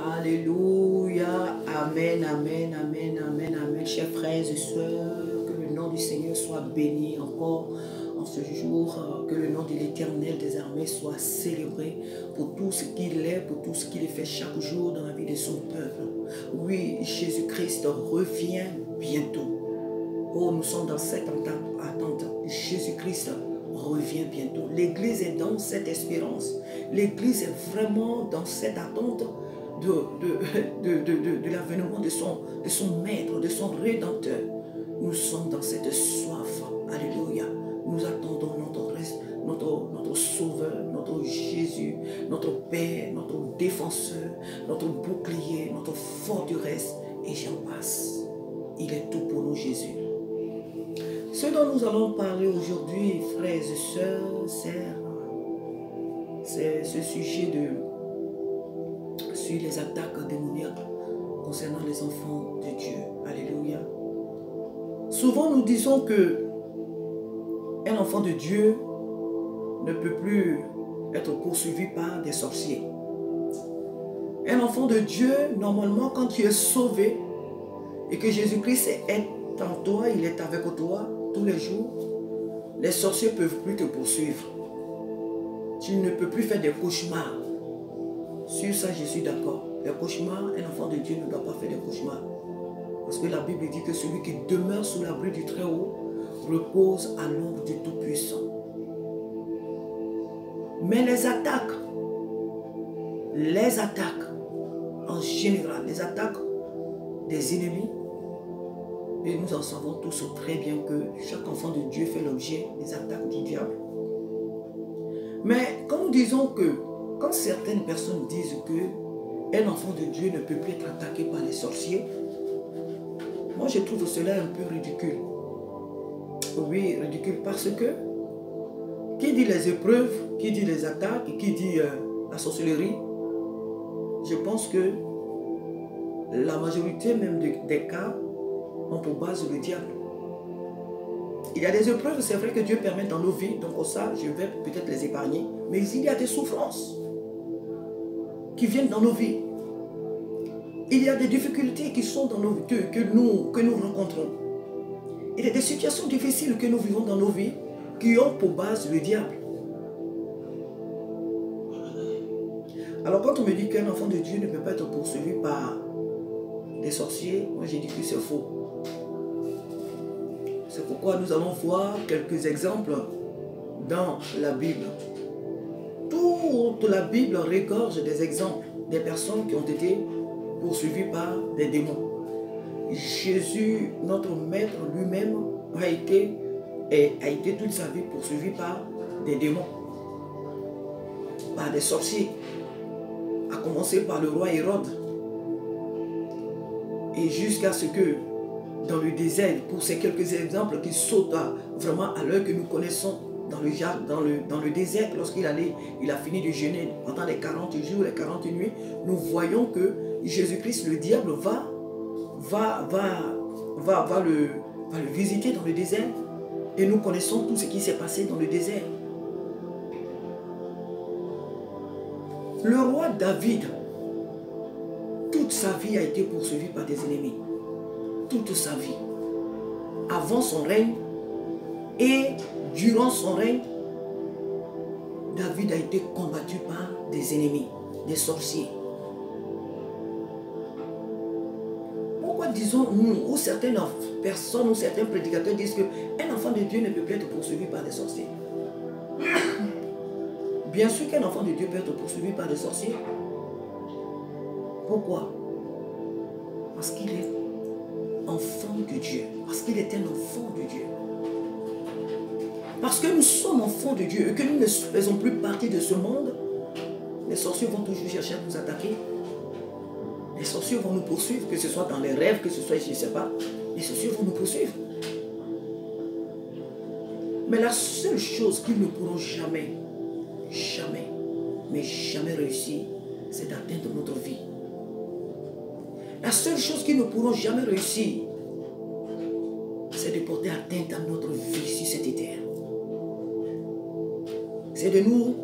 Alléluia. Amen, amen, amen, amen, amen. Chers frères et sœurs, que le nom du Seigneur soit béni encore en ce jour. Que le nom de l'Éternel des armées soit célébré pour tout ce qu'il est, pour tout ce qu'il fait chaque jour dans la vie de son peuple. Oui, Jésus-Christ revient bientôt. Oh, nous sommes dans cette attente. Jésus-Christ revient bientôt. L'Église est dans cette espérance. L'Église est vraiment dans cette attente de l'avènement de son Maître, de son Rédempteur. Nous sommes dans cette soif. Alléluia. Nous attendons notre Sauveur, notre Jésus, notre Père, notre Défenseur, notre bouclier, notre forteresse. Et j'en passe. Il est tout pour nous, Jésus. Ce dont nous allons parler aujourd'hui, frères et sœurs, c'est ce sujet sur les attaques démoniaques concernant les enfants de Dieu. Alléluia. Souvent nous disons que un enfant de Dieu ne peut plus être poursuivi par des sorciers. Un enfant de Dieu, normalement, quand tu es sauvé et que Jésus-Christ est en toi, il est avec toi tous les jours, les sorciers ne peuvent plus te poursuivre. Tu ne peux plus faire des cauchemars. Sur ça, je suis d'accord. Les cauchemars, un enfant de Dieu ne doit pas faire des cauchemars. Parce que la Bible dit que celui qui demeure sous l'abri du Très-Haut repose à l'ombre du Tout-Puissant. Mais les attaques en général, les attaques des ennemis, et nous en savons tous très bien que chaque enfant de Dieu fait l'objet des attaques du diable. Mais quand nous disons que, quand certaines personnes disent que un enfant de Dieu ne peut plus être attaqué par les sorciers, moi je trouve cela un peu ridicule. Oui, ridicule parce que qui dit les épreuves, qui dit les attaques, qui dit la sorcellerie, je pense que la majorité même des cas ont pour base le diable. Il y a des épreuves, c'est vrai que Dieu permet dans nos vies, donc ça, je vais peut-être les épargner, mais il y a des souffrances qui viennent dans nos vies. Il y a des difficultés qui sont dans nos vies, que nous rencontrons. Il y a des situations difficiles que nous vivons dans nos vies qui ont pour base le diable. Alors quand on me dit qu'un enfant de Dieu ne peut pas être poursuivi par des sorciers, moi j'ai dit que c'est faux. C'est pourquoi nous allons voir quelques exemples dans la Bible. Toute la Bible regorge des exemples des personnes qui ont été poursuivies par des démons. Jésus, notre Maître lui-même, a été toute sa vie poursuivi par des démons, par des sorciers, à commencer par le roi Hérode. Et jusqu'à ce que, dans le désert, pour ces quelques exemples qui sautent vraiment à l'heure que nous connaissons, dans le désert, lorsqu'il a fini de jeûner pendant les 40 jours, les 40 nuits, nous voyons que Jésus-Christ, le diable, va le visiter dans le désert. Et nous connaissons tout ce qui s'est passé dans le désert. Le roi David, toute sa vie a été poursuivi par des ennemis. Toute sa vie. Avant son règne et durant son règne, David a été combattu par des ennemis, des sorciers. Pourquoi disons-nous, ou certaines personnes, ou certains prédicateurs disent qu'un enfant de Dieu ne peut plus être poursuivi par des sorciers? Bien sûr qu'un enfant de Dieu peut être poursuivi par des sorciers. Pourquoi? Parce qu'il est enfant de Dieu. Parce qu'il est un enfant de Dieu. Parce que nous sommes enfants de Dieu et que nous ne faisons plus partie de ce monde, les sorciers vont toujours chercher à nous attaquer. Les sorciers vont nous poursuivre, que ce soit dans les rêves, que ce soit, je ne sais pas, les sorciers vont nous poursuivre. Mais la seule chose qu'ils ne pourront jamais, mais jamais réussir, c'est d'atteindre notre vie. La seule chose qu'ils ne pourront jamais réussir, c'est de porter atteinte à notre vie sur cette terre. C'est de nous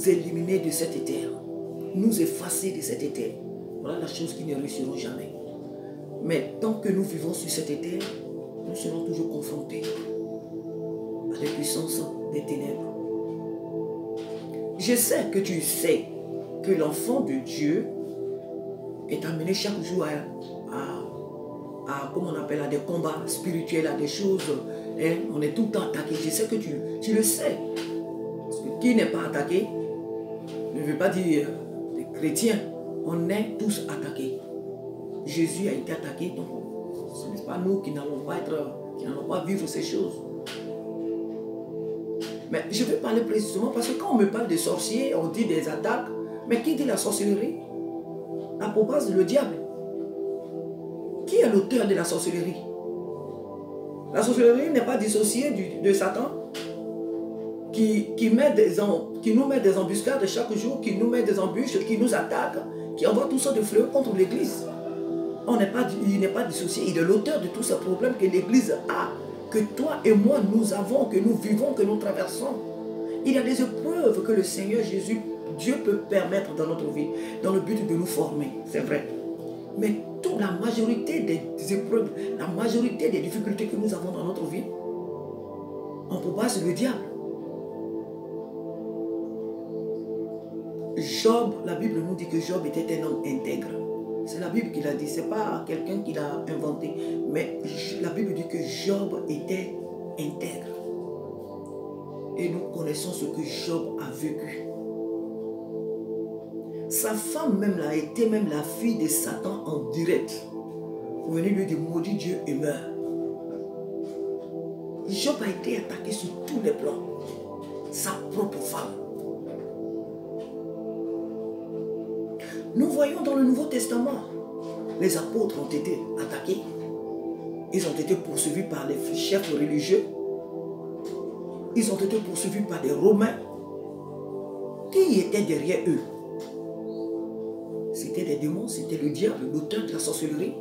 éliminer de cette terre, nous effacer de cette terre. Voilà la chose qui ne réussiront jamais. Mais tant que nous vivons sur cette terre, nous serons toujours confrontés à des puissances des ténèbres. Je sais que tu sais que l'enfant de Dieu est amené chaque jour comment on appelle, à des combats spirituels, à des choses. Hein, on est tout le temps attaqué. Je sais que tu le sais. Parce que qui n'est pas attaqué ne veut pas dire des chrétiens. On est tous attaqués. Jésus a été attaqué, donc ce n'est pas nous qui n'allons pas vivre ces choses. Mais je vais parler précisément parce que quand on me parle des sorciers, on dit des attaques. Mais qui dit la sorcellerie? La base, le diable. Qui est l'auteur de la sorcellerie? La sorcellerie n'est pas dissociée de Satan qui nous met des embuscades chaque jour, qui nous met des embûches, qui nous attaque, qui envoie tout ça de fléaux contre l'Église. Il n'est pas dissocié. Il est l'auteur de tous ces problèmes que l'Église a, que toi et moi nous avons, que nous vivons, que nous traversons. Il y a des épreuves que le Seigneur Jésus, Dieu peut permettre dans notre vie, dans le but de nous former, c'est vrai. Mais toute la majorité des épreuves, la majorité des difficultés que nous avons dans notre vie, on peut pas sur le diable. Job, la Bible nous dit que Job était un homme intègre. C'est la Bible qui l'a dit, ce n'est pas quelqu'un qui l'a inventé. Mais la Bible dit que Job était intègre. Et nous connaissons ce que Job a vécu. Sa femme même a été même la fille de Satan en direct. Pour venir lui dire maudit Dieu et meurt. Job a été attaqué sur tous les plans. Sa propre femme. Nous voyons dans le Nouveau Testament, les apôtres ont été attaqués. Ils ont été poursuivis par les chefs religieux. Ils ont été poursuivis par des Romains. Qui était derrière eux? C'était des démons, c'était le diable, l'auteur de la sorcellerie.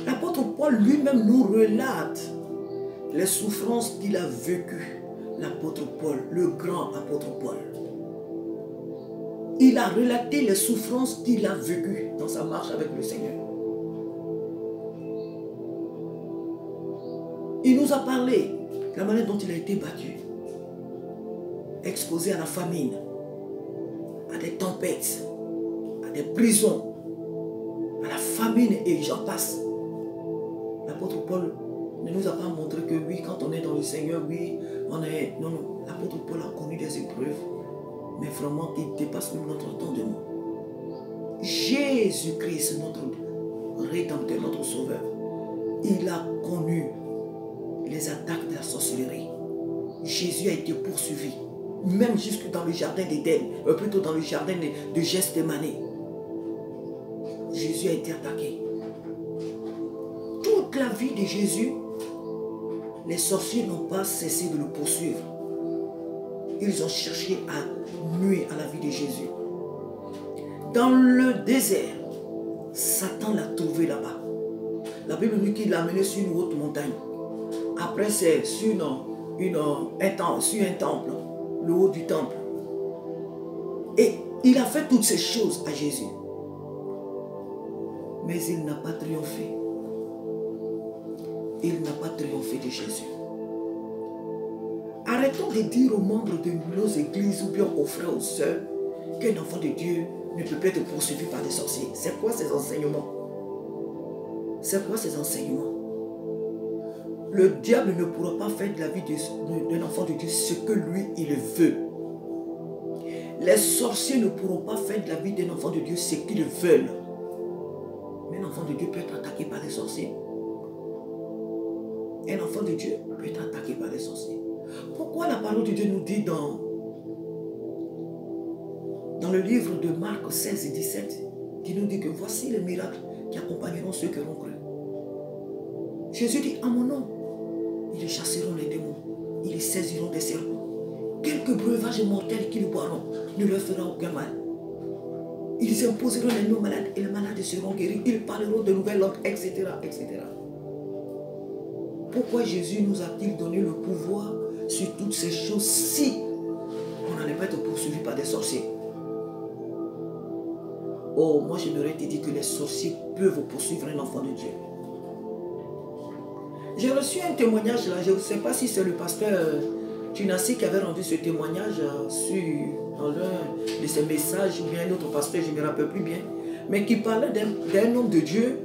L'apôtre Paul lui-même nous relate les souffrances qu'il a vécues. L'apôtre Paul, le grand apôtre Paul. Il a relaté les souffrances qu'il a vécues dans sa marche avec le Seigneur. Il nous a parlé de la manière dont il a été battu, exposé à la famine, à des tempêtes, à des prisons, à la famine et j'en passe. L'apôtre Paul ne nous a pas montré que oui, quand on est dans le Seigneur, oui, on est... Non, non, l'apôtre Paul a connu des épreuves, mais vraiment qui dépassent même notre entendement. Jésus-Christ, notre Rédempteur, notre Sauveur, il a connu les attaques de la sorcellerie. Jésus a été poursuivi, même jusque dans le jardin d'Éden, plutôt dans le jardin de Gethsémane. Jésus a été attaqué. Toute la vie de Jésus, les sorciers n'ont pas cessé de le poursuivre. Ils ont cherché à nuire à la vie de Jésus. Dans le désert, Satan l'a trouvé là-bas. La Bible nous dit qu'il l'a amené sur une haute montagne. Après, c'est sur un temple, le haut du temple. Et il a fait toutes ces choses à Jésus. Mais il n'a pas triomphé. Il n'a pas triomphé de Jésus. Arrêtons de dire aux membres de nos églises ou bien aux frères ou aux sœurs qu'un enfant de Dieu ne peut pas être poursuivi par des sorciers. C'est quoi ces enseignements? C'est quoi ces enseignements? Le diable ne pourra pas faire de la vie d'un enfant de Dieu ce que lui, il veut. Les sorciers ne pourront pas faire de la vie d'un enfant de Dieu ce qu'ils veulent. Mais un enfant de Dieu peut être attaqué par les sorciers. Un enfant de Dieu peut être attaqué par les sorciers. Pourquoi la parole de Dieu nous dit dans le livre de Marc 16 et 17, qui nous dit que voici les miracles qui accompagneront ceux qui auront cru. Jésus dit, à mon nom, ils chasseront les démons, ils saisiront des serpents. Quelques breuvages mortels qu'ils boiront ne leur fera aucun mal. Ils imposeront les noms malades et les malades seront guéris. Ils parleront de nouvelles langues, etc., etc. Pourquoi Jésus nous a-t-il donné le pouvoir sur toutes ces choses si on n'allait pas être poursuivi par des sorciers? Oh, moi j'aimerais te dire que les sorciers peuvent poursuivre un enfant de Dieu. J'ai reçu un témoignage là, je ne sais pas si c'est le pasteur Tunassi qui avait rendu ce témoignage dans l'un de ses messages, ou bien un autre pasteur, je ne me rappelle plus bien, mais qui parlait d'un homme de Dieu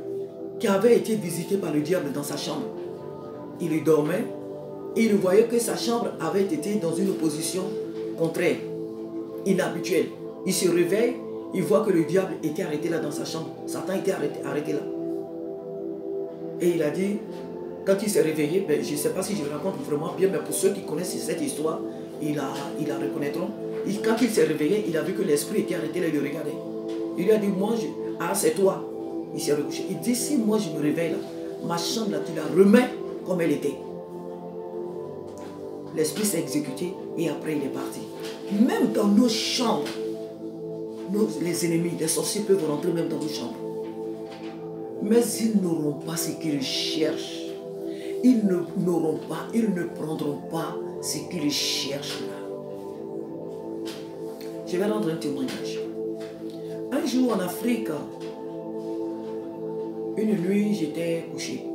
qui avait été visité par le diable dans sa chambre. Il y dormait et il voyait que sa chambre avait été dans une position contraire, inhabituelle. Il se réveille, il voit que le diable était arrêté là dans sa chambre. Satan était arrêté là. Et il a dit, quand il s'est réveillé, ben, je ne sais pas si je le raconte vraiment bien, mais pour ceux qui connaissent cette histoire, ils la reconnaîtront. Quand il s'est réveillé, il a vu que l'esprit était arrêté là, il le regardait. Il lui a dit, moi, ah c'est toi. Il s'est recouché. Il dit, si moi je me réveille là, ma chambre là, tu la remets comme elle était. L'esprit s'est exécuté et après il est parti. Même dans nos chambres, les ennemis, les sorciers peuvent rentrer même dans nos chambres. Mais ils n'auront pas ce qu'ils cherchent. Ils n'auront pas, ils ne prendront pas ce qu'ils cherchent là. Je vais rendre un témoignage. Un jour en Afrique, une nuit, j'étais couché.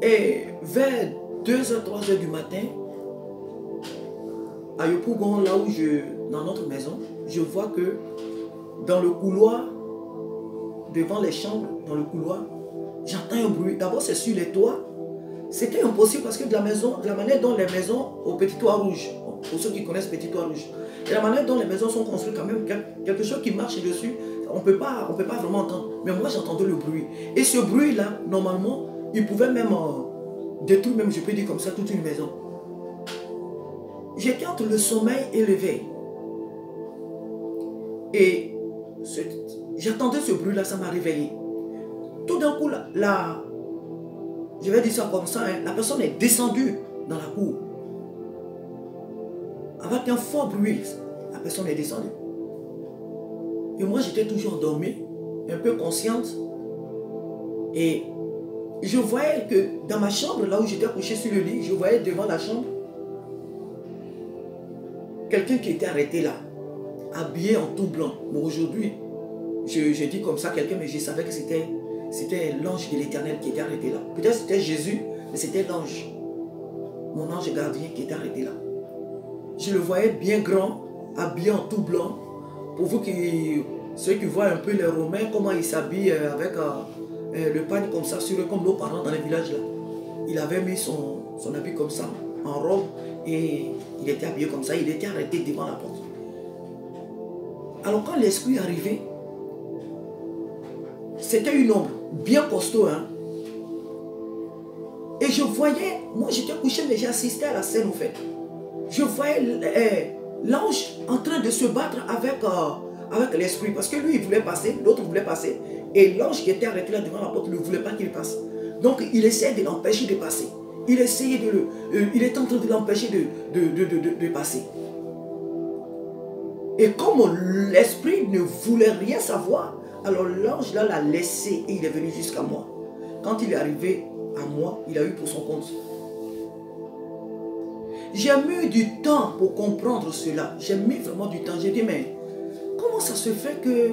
Et vers 2h, 3h du matin, à Yopougon, là où dans notre maison, je vois que dans le couloir, devant les chambres, dans le couloir, j'entends un bruit. D'abord, c'est sur les toits. C'était impossible parce que de la manière dont les maisons au Petit Toit Rouge, pour ceux qui connaissent Petit Toit Rouge, de la manière dont les maisons sont construites quand même, quelque chose qui marche dessus, on ne peut pas vraiment entendre. Mais moi, j'entendais le bruit. Et ce bruit-là, normalement, il pouvait même détruire, même je peux dire comme ça, toute une maison. J'étais entre le sommeil et l'éveil. Et j'entendais ce bruit-là, ça m'a réveillé. Tout d'un coup, je vais dire ça comme ça, hein, la personne est descendue dans la cour. Avec un fort bruit, la personne est descendue. Et moi, j'étais toujours endormi, un peu consciente. Et je voyais que dans ma chambre, là où j'étais couché sur le lit, je voyais devant la chambre quelqu'un qui était arrêté là, habillé en tout blanc. Mais aujourd'hui, je dis comme ça quelqu'un, mais je savais que c'était l'ange de l'Éternel qui était arrêté là. Peut-être c'était Jésus, mais c'était l'ange. Mon ange gardien qui était arrêté là. Je le voyais bien grand, habillé en tout blanc. Pour vous ceux qui voient un peu les Romains, comment ils s'habillent avec le pagne comme ça, sur eux, comme nos parents dans les villages là. Il avait mis son habit comme ça, en robe, et il était habillé comme ça, il était arrêté devant la porte. Alors quand l'esprit est arrivé, c'était une ombre, bien costaud, hein. Et je voyais, moi j'étais couché, mais j'assistais à la scène, en fait. Je voyais l'ange en train de se battre avec l'esprit, parce que lui, il voulait passer, l'autre voulait passer, et l'ange qui était arrêté là devant la porte ne voulait pas qu'il passe. Donc, il essayait de l'empêcher de passer. Il essayait il était en train de l'empêcher de passer. Et comme l'esprit ne voulait rien savoir, alors l'ange là l'a laissé et il est venu jusqu'à moi. Quand il est arrivé à moi, il a eu pour son compte. J'ai mis du temps pour comprendre cela. J'ai mis vraiment du temps. J'ai dit, mais comment ça se fait que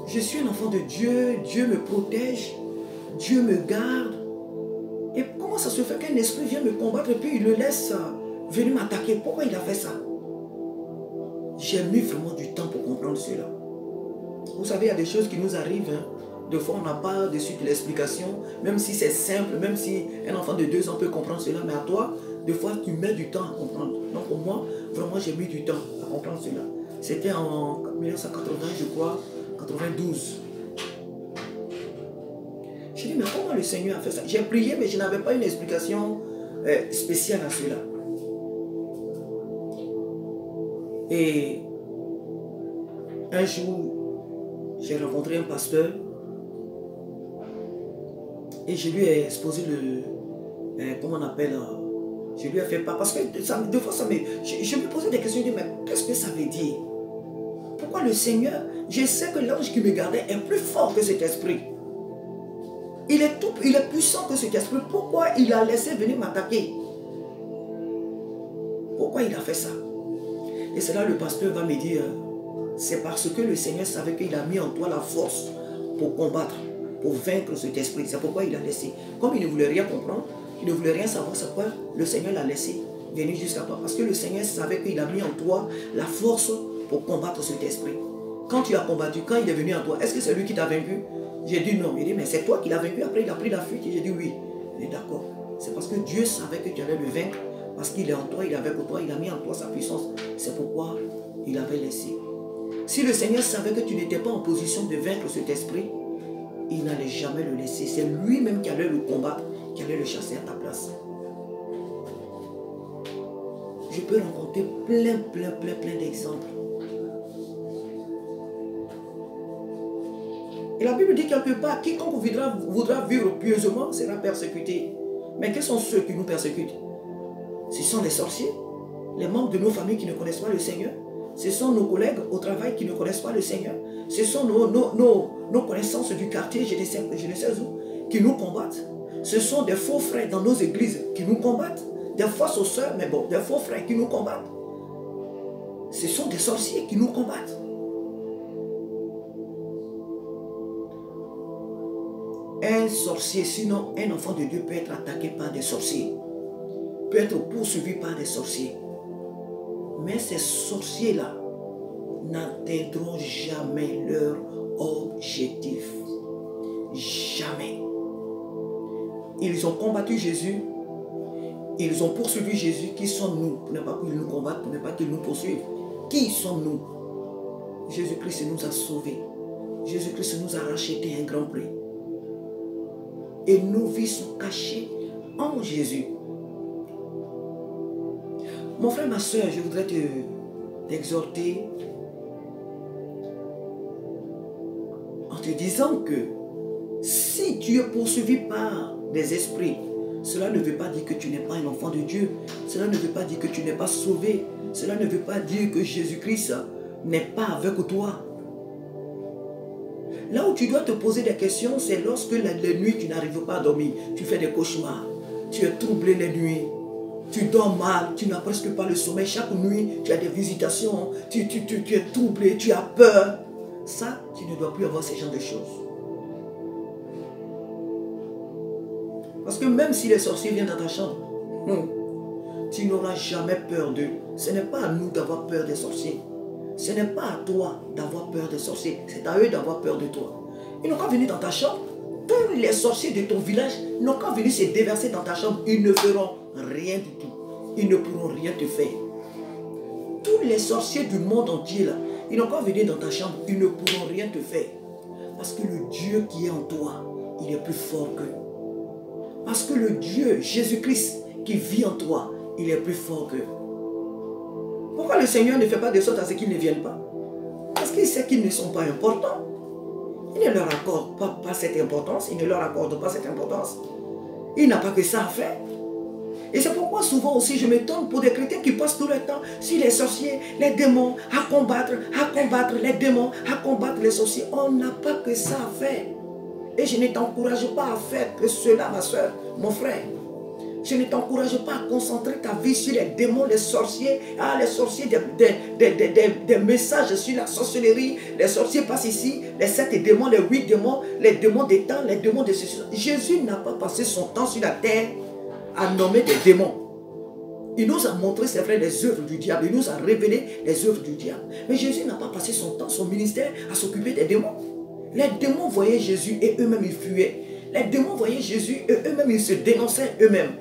je suis un enfant de Dieu, Dieu me protège, Dieu me garde. Et comment ça se fait qu'un esprit vient me combattre et puis il le laisse venir m'attaquer? Pourquoi il a fait ça? J'ai mis vraiment du temps pour comprendre cela. Vous savez, il y a des choses qui nous arrivent. Hein. Des fois, on n'a pas de suite l'explication, même si c'est simple, même si un enfant de 2 ans peut comprendre cela. Mais à toi, des fois, tu mets du temps à comprendre. Donc, pour moi, vraiment, j'ai mis du temps à comprendre cela. C'était en 1980, je crois, 92. J'ai dit, mais comment le Seigneur a fait ça? J'ai prié, mais je n'avais pas une explication spéciale à cela. Et un jour, j'ai rencontré un pasteur et je lui ai exposé comment on appelle, je lui ai fait part, parce que des fois, je me posais des questions, je me disais, mais qu'est-ce que ça veut dire? Pourquoi le Seigneur, je sais que l'ange qui me gardait est plus fort que cet esprit. Il est puissant que cet esprit. Pourquoi il a laissé venir m'attaquer? Pourquoi il a fait ça? Et c'est là le pasteur va me dire, c'est parce que le Seigneur savait qu'il a mis en toi la force pour combattre, pour vaincre cet esprit. C'est pourquoi il a laissé. Comme il ne voulait rien comprendre, il ne voulait rien savoir, c'est pourquoi le Seigneur l'a laissé venir jusqu'à toi. Parce que le Seigneur savait qu'il a mis en toi la force pour combattre cet esprit. Quand tu as combattu, quand il est venu en toi, est-ce que c'est lui qui t'a vaincu? J'ai dit non. Il dit, mais c'est toi qui l'as vaincu. Après, il a pris la fuite. J'ai dit oui. Il est d'accord. C'est parce que Dieu savait que tu allais le vaincre. Parce qu'il est en toi, il est avec toi, il a mis en toi sa puissance. C'est pourquoi il avait laissé. Si le Seigneur savait que tu n'étais pas en position de vaincre cet esprit, il n'allait jamais le laisser. C'est lui-même qui allait le combattre, qui allait le chasser à ta place. Je peux rencontrer plein d'exemples. Et la Bible dit quelque part, quiconque voudra vivre pieusement sera persécuté. Mais quels sont ceux qui nous persécutent? Ce sont les sorciers, les membres de nos familles qui ne connaissent pas le Seigneur. Ce sont nos collègues au travail qui ne connaissent pas le Seigneur. Ce sont nos connaissances du quartier, je ne sais où, qui nous combattent. Ce sont des faux frères dans nos églises qui nous combattent. Des fausses sœurs, mais bon, des faux frères qui nous combattent. Ce sont des sorciers qui nous combattent. Un sorcier, sinon un enfant de Dieu peut être attaqué par des sorciers, peut être poursuivi par des sorciers. Mais ces sorciers-là n'atteindront jamais leur objectif. Jamais. Ils ont combattu Jésus, ils ont poursuivi Jésus. Qui sommes-nous pour ne pas qu'ils nous combattent, pour ne pas qu'ils nous poursuivent? Qui sommes-nous? Jésus-Christ nous a sauvés. Jésus-Christ nous a racheté un grand prix. Et nos vies sont cachées en Jésus. Mon frère, ma soeur, je voudrais t'exhorter en te disant que si tu es poursuivi par des esprits, cela ne veut pas dire que tu n'es pas un enfant de Dieu. Cela ne veut pas dire que tu n'es pas sauvé. Cela ne veut pas dire que Jésus-Christ n'est pas avec toi. Là où tu dois te poser des questions, c'est lorsque la nuit tu n'arrives pas à dormir. Tu fais des cauchemars. Tu es troublé les nuits. Tu dors mal, tu n'as presque pas le sommeil. Chaque nuit, tu as des visitations. Tu es troublé, tu as peur. Ça, tu ne dois plus avoir ces genres de choses. Parce que même si les sorciers viennent dans ta chambre, tu n'auras jamais peur d'eux. Ce n'est pas à nous d'avoir peur des sorciers. Ce n'est pas à toi d'avoir peur des sorciers. C'est à eux d'avoir peur de toi. Ils n'ont qu'à venir dans ta chambre. Tous les sorciers de ton village n'ont qu'à venir se déverser dans ta chambre. Ils ne feront rien du tout. Ils ne pourront rien te faire. Tous les sorciers du monde entier, là, ils n'ont qu'à venir dans ta chambre. Ils ne pourront rien te faire. Parce que le Dieu qui est en toi, il est plus fort qu'eux. Parce que le Dieu, Jésus-Christ, qui vit en toi, il est plus fort qu'eux. Pourquoi le Seigneur ne fait pas de sorte à ce qu'ils ne viennent pas? Parce qu'il sait qu'ils ne sont pas importants. Il ne leur accorde pas cette importance. Il ne leur accorde pas cette importance. Il n'a pas que ça à faire. Et c'est pourquoi souvent aussi je m'étonne pour des chrétiens qui passent tout le temps sur les sorciers, les démons, à combattre les démons, à combattre les sorciers. On n'a pas que ça à faire. Et je ne t'encourage pas à faire que cela, ma soeur, mon frère. Je ne t'encourage pas à concentrer ta vie sur les démons, les sorciers, des messages sur la sorcellerie. Les sorciers passent ici, les 7 démons, les 8 démons, les démons des temps, les démons de ceci. Jésus n'a pas passé son temps sur la terre à nommer des démons. Il nous a montré, c'est vrai, les œuvres du diable. Il nous a révélé les œuvres du diable. Mais Jésus n'a pas passé son temps, son ministère, à s'occuper des démons. Les démons voyaient Jésus et eux-mêmes ils fuyaient. Les démons voyaient Jésus et eux-mêmes ils se dénonçaient eux-mêmes.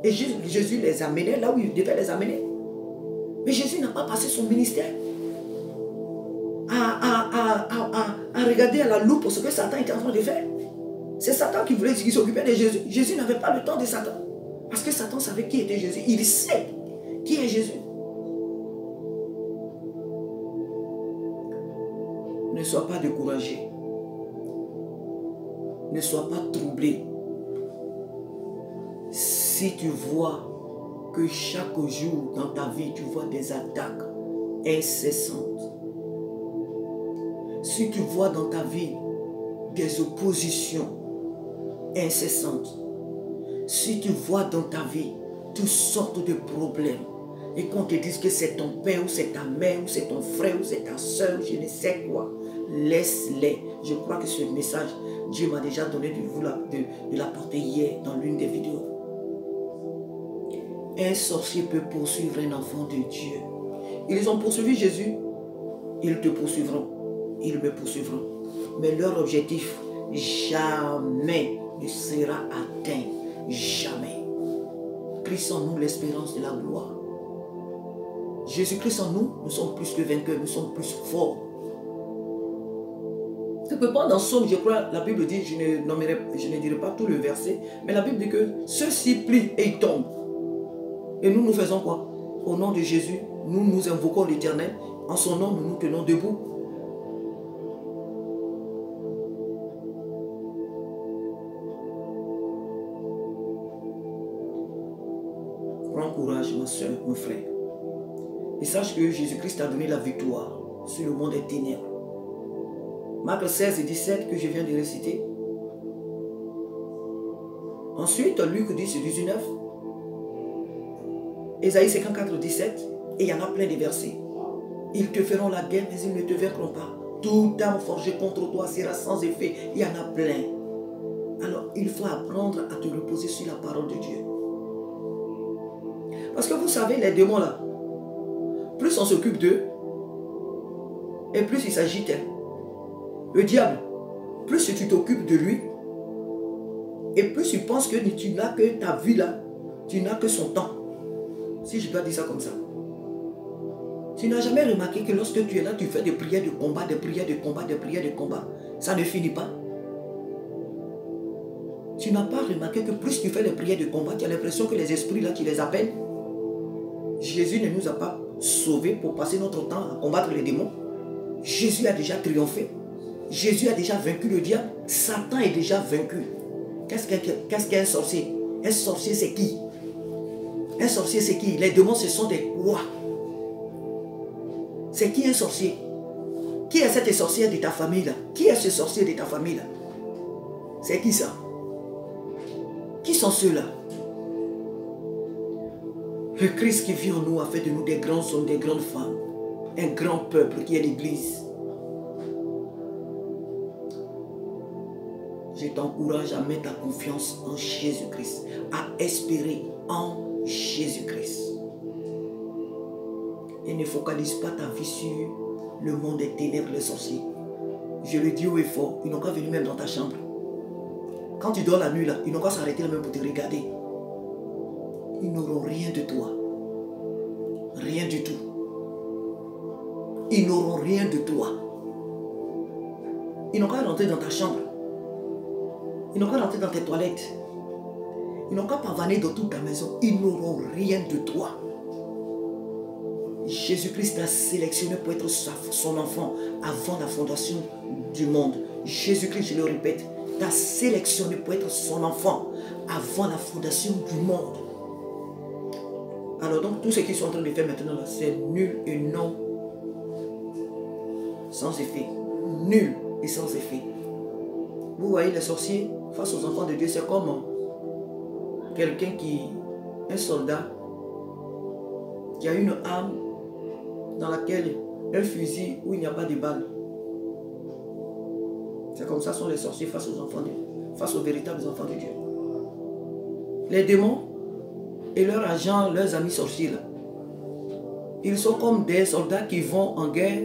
Et Jésus les amenait là où il devait les amener. Mais Jésus n'a pas passé son ministère à regarder à la loupe ce que Satan était en train de faire. C'est Satan qui voulait s'occuper de Jésus. Jésus n'avait pas le temps de Satan. Parce que Satan savait qui était Jésus. Il sait qui est Jésus. Ne sois pas découragé. Ne sois pas troublé. Si tu vois que chaque jour dans ta vie, tu vois des attaques incessantes. Si tu vois dans ta vie des oppositions incessantes. Si tu vois dans ta vie toutes sortes de problèmes, Et qu'on te dise que c'est ton père, ou c'est ta mère, ou c'est ton frère, ou c'est ta soeur, je ne sais quoi. Laisse-les. Je crois que ce message, Dieu m'a déjà donné de l'apporter hier dans l'une des vidéos. Un sorcier peut poursuivre un enfant de Dieu. Ils ont poursuivi Jésus. Ils te poursuivront. Ils me poursuivront. Mais leur objectif, jamais ne sera atteint. Jamais. Christ en nous, l'espérance de la gloire. Jésus-Christ en nous, nous sommes plus que vainqueurs, nous sommes plus forts. Quelque part dans Somme, je crois, la Bible dit, je ne dirai pas tout le verset, mais la Bible dit que ceux-ci plient et ils tombent. Et nous, nous faisons quoi? Au nom de Jésus, nous invoquons l'Éternel. En son nom, nous nous tenons debout. Prends courage, ma soeur, mon frère. Et sache que Jésus-Christ a donné la victoire sur le monde des ténèbres. Marc 16 et 17 que je viens de réciter. Ensuite, Luc 10 et 19. Ésaïe 54, 17. Et il y en a plein de versets. Ils te feront la guerre, mais ils ne te vaincront pas. Toute arme forgée contre toi sera sans effet. Il y en a plein. Alors, il faut apprendre à te reposer sur la parole de Dieu. Parce que vous savez, les démons là, plus on s'occupe d'eux, et plus il s'agite. Le diable, plus tu t'occupes de lui, et plus tu penses que tu n'as que ta vie là, tu n'as que son temps. Si je dois dire ça comme ça. Tu n'as jamais remarqué que lorsque tu es là, tu fais des prières de combat, des prières de combat, des prières de combat. Ça ne finit pas. Tu n'as pas remarqué que plus tu fais des prières de combat, tu as l'impression que les esprits là, tu les appelles. Jésus ne nous a pas sauvés pour passer notre temps à combattre les démons. Jésus a déjà triomphé. Jésus a déjà vaincu le diable. Satan est déjà vaincu. Qu'est-ce qu'un sorcier? Un sorcier, c'est qui? Un sorcier, c'est qui? Les démons, ce sont des quoi? C'est qui un sorcier? Qui est cette sorcière de ta famille là? Qui est ce sorcier de ta famille là? C'est qui ça? Qui sont ceux-là? Le Christ qui vit en nous a fait de nous des grands hommes, des grandes femmes. Un grand peuple qui est l'Église. Je t'encourage à mettre ta confiance en Jésus-Christ, à espérer en Jésus-Christ. Et ne focalise pas ta vie sur le monde des ténèbres, les sorciers. Je le dis haut et fort, ils n'ont qu'à venir même dans ta chambre. Quand tu dors la nuit là, ils n'ont qu'à s'arrêter là même pour te regarder. Ils n'auront rien de toi. Rien du tout. Ils n'auront rien de toi. Ils n'ont qu'à rentrer dans ta chambre. Ils n'ont qu'à rentrer dans tes toilettes. Ils n'ont qu'à pavaner dans toute ta maison. Ils n'auront rien de toi. Jésus-Christ t'a sélectionné pour être son enfant avant la fondation du monde. Jésus-Christ, je le répète, t'a sélectionné pour être son enfant avant la fondation du monde. Alors donc, tout ce qu'ils sont en train de faire maintenant, c'est nul et non sans effet. Nul et sans effet. Vous voyez, les sorciers, face aux enfants de Dieu, c'est comme quelqu'un un soldat, qui a une arme dans laquelle un fusil où il n'y a pas de balles. C'est comme ça sont les sorciers face aux enfants de Dieu, face aux véritables enfants de Dieu. Les démons et leurs agents, leurs amis sorciers, là, ils sont comme des soldats qui vont en guerre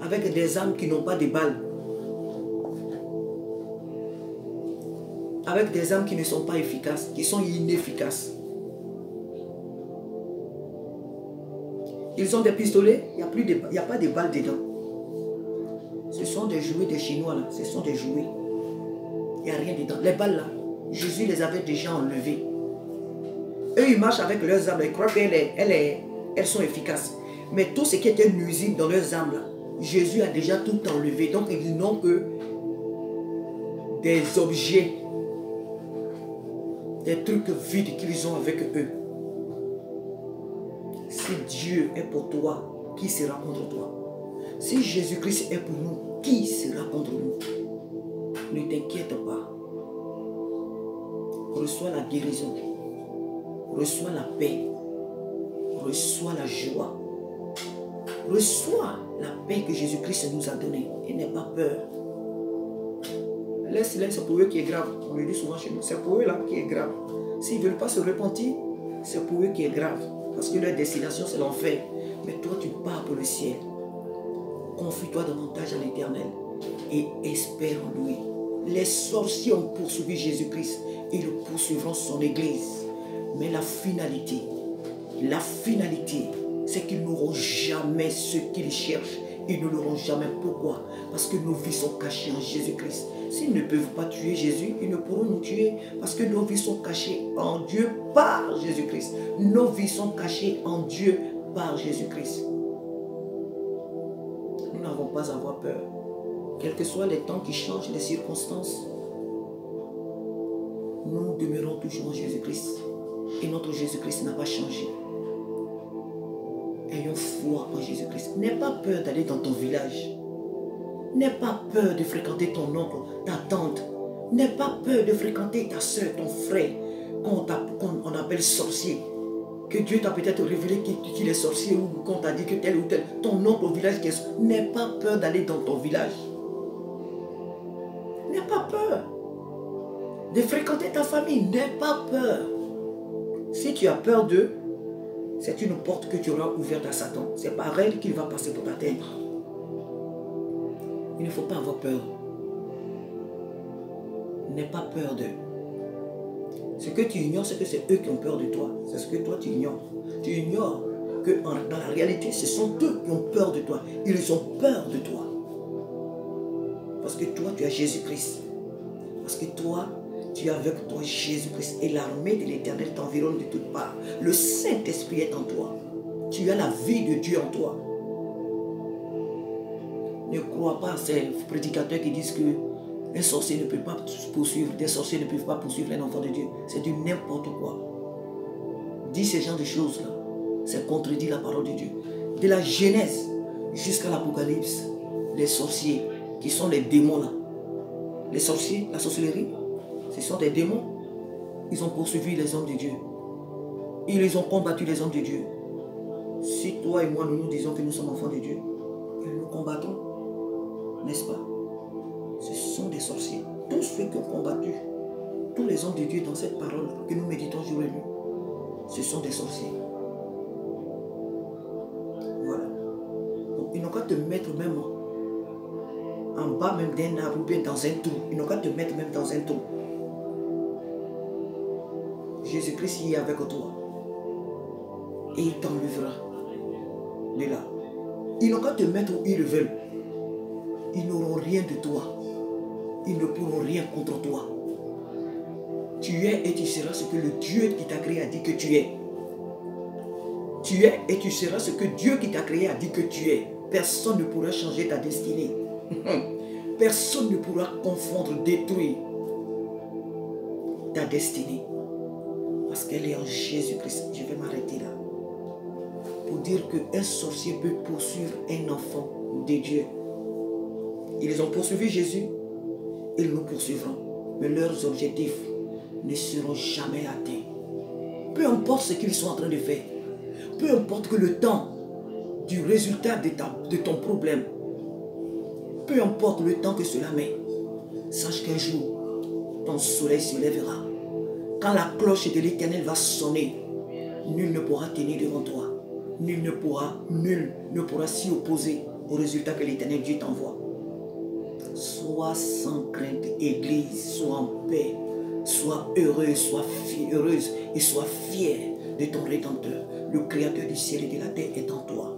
avec des armes qui n'ont pas de balles. Avec des armes qui ne sont pas efficaces, qui sont inefficaces. Ils ont des pistolets, il n'y a pas de balles dedans. Ce sont des jouets des Chinois là, ce sont des jouets. Il n'y a rien dedans. Les balles là, Jésus les avait déjà enlevées. Eux, ils marchent avec leurs armes, ils croient qu'elles sont efficaces. Mais tout ce qui était nuisible dans leurs armes là, Jésus a déjà tout enlevé. Donc ils n'ont que des objets, des trucs vides qu'ils ont avec eux. Si Dieu est pour toi, qui sera contre toi? Si Jésus-Christ est pour nous, qui sera contre nous? Ne t'inquiète pas. Reçois la guérison. Reçois la paix. reçois la joie. Reçois la paix que Jésus-Christ nous a donnée et n'aie pas peur. Laisse-les, c'est pour eux qui est grave. On le dit souvent chez nous, c'est pour eux là qui est grave. S'ils ne veulent pas se repentir, c'est pour eux qui est grave. Parce que leur destination c'est l'enfer. Mais toi tu pars pour le ciel. Confie-toi davantage à l'Éternel et espère en lui. Les sorciers ont poursuivi Jésus-Christ et ils poursuivront son église. Mais la finalité, c'est qu'ils n'auront jamais ce qu'ils cherchent. Ils ne l'auront jamais. Pourquoi? Parce que nos vies sont cachées en Jésus-Christ. S'ils ne peuvent pas tuer Jésus, ils ne pourront nous tuer parce que nos vies sont cachées en Dieu par Jésus-Christ. Nos vies sont cachées en Dieu par Jésus-Christ. Nous n'avons pas à avoir peur. Quels que soient les temps qui changent, les circonstances, nous demeurons toujours en Jésus-Christ. Et notre Jésus-Christ n'a pas changé. Ayons foi en Jésus-Christ. N'aie pas peur d'aller dans ton village. N'aie pas peur de fréquenter ton oncle, ta tante. N'aie pas peur de fréquenter ta soeur, ton frère, qu'on appelle sorcier. Que Dieu t'a peut-être révélé qu'il est sorcier ou qu'on t'a dit que tel ou tel. Ton oncle au village qui est sorcier. N'aie pas peur d'aller dans ton village. N'aie pas peur de fréquenter ta famille. N'aie pas peur. Si tu as peur d'eux, c'est une porte que tu auras ouverte à Satan. C'est par elle qu'il va passer pour t'atteindre. Il ne faut pas avoir peur. N'aie pas peur d'eux. Ce que tu ignores, c'est que c'est eux qui ont peur de toi. C'est ce que toi tu ignores. Tu ignores que dans la réalité, ce sont eux qui ont peur de toi. Ils ont peur de toi. Parce que toi, tu as Jésus-Christ. Parce que toi, tu as avec toi Jésus-Christ. Et l'armée de l'Éternel t'environne de toutes parts. Le Saint-Esprit est en toi. Tu as la vie de Dieu en toi. Ne crois pas à ces prédicateurs qui disent que un sorcier ne peut pas poursuivre, des sorciers ne peuvent pas poursuivre un enfant de Dieu. C'est du n'importe quoi. Dis ces genres de choses-là. C'est contredit la parole de Dieu. De la Genèse jusqu'à l'Apocalypse, les sorciers, qui sont les démons là. Les sorciers, la sorcellerie, ce sont des démons. Ils ont poursuivi les hommes de Dieu. Ils ont combattu les hommes de Dieu. Si toi et moi, nous disons que nous sommes enfants de Dieu, et nous combattons, n'est-ce pas? Ce sont des sorciers. Tous ceux qui ont combattu, tous les hommes de Dieu dans cette parole que nous méditons jour et nuit, ce sont des sorciers. Voilà. Donc, ils n'ont qu'à te mettre même en bas même d'un arbre ou bien dans un trou. Ils n'ont qu'à te mettre même dans un trou. Jésus-Christ y est avec toi. Et il t'enlèvera de là. Ils n'ont qu'à te mettre où ils veulent. Ils n'auront rien de toi. Ils ne pourront rien contre toi. Tu es et tu seras ce que le Dieu qui t'a créé a dit que tu es. Tu es et tu seras ce que Dieu qui t'a créé a dit que tu es. Personne ne pourra changer ta destinée. Personne ne pourra confondre, détruire ta destinée. Parce qu'elle est en Jésus-Christ. Je vais m'arrêter là. Pour dire qu'un sorcier peut poursuivre un enfant de Dieu. Ils ont poursuivi Jésus. Ils nous poursuivront. Mais leurs objectifs ne seront jamais atteints. Peu importe ce qu'ils sont en train de faire. Peu importe que le temps du résultat de ton problème. Peu importe le temps que cela met. Sache qu'un jour, ton soleil se lèvera. Quand la cloche de l'Éternel va sonner, nul ne pourra tenir devant toi. Nul ne pourra s'y opposer au résultat que l'Éternel Dieu t'envoie. Sois sans crainte, Église, sois en paix, sois heureuse et sois fière de ton Rédempteur. Le Créateur du ciel et de la terre est en toi.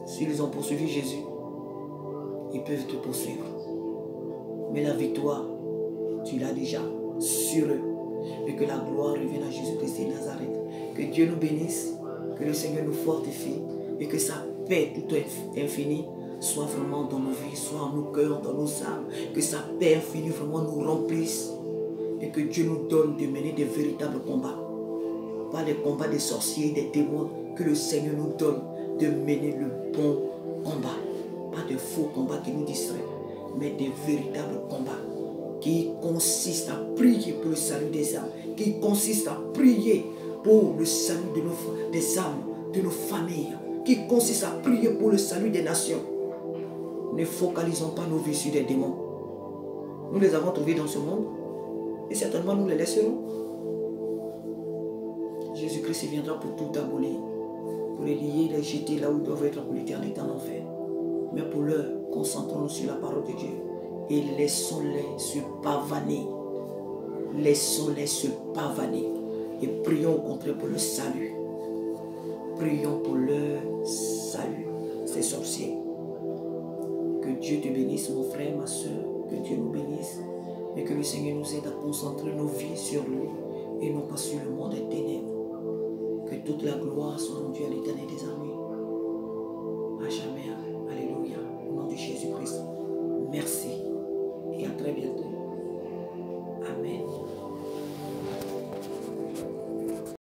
S'ils ont poursuivi Jésus, ils peuvent te poursuivre. Mais la victoire, tu l'as déjà sur eux. Et que la gloire revienne à Jésus-Christ de Nazareth. Que Dieu nous bénisse, que le Seigneur nous fortifie et que sa paix toute infinie soit vraiment dans nos vies, soit en nos cœurs, dans nos âmes. Que sa paix infinie vraiment nous remplisse et que Dieu nous donne de mener des véritables combats. Pas les combats des sorciers, des démons. Que le Seigneur nous donne de mener le bon combat. Pas de faux combats qui nous distraient, mais des véritables combats qui consistent à prier pour le salut des âmes, qui consistent à prier pour le salut des âmes, de nos familles, qui consiste à prier pour le salut des nations. Ne focalisons pas nos vies sur des démons. Nous les avons trouvés dans ce monde et certainement nous les laisserons. Jésus-Christ viendra pour tout abolir, pour les lier, les jeter là où ils doivent être pour l'éternité en enfer. Mais pour l'heure, concentrons-nous sur la parole de Dieu et laissons-les se pavaner. Laissons-les se pavaner et prions au contraire pour le salut. Prions pour leur salut, ces sorciers. Que Dieu te bénisse, mon frère, ma soeur, que Dieu nous bénisse, mais que le Seigneur nous aide à concentrer nos vies sur lui et non pas sur le monde des ténèbres. Que toute la gloire soit rendue à l'éternel.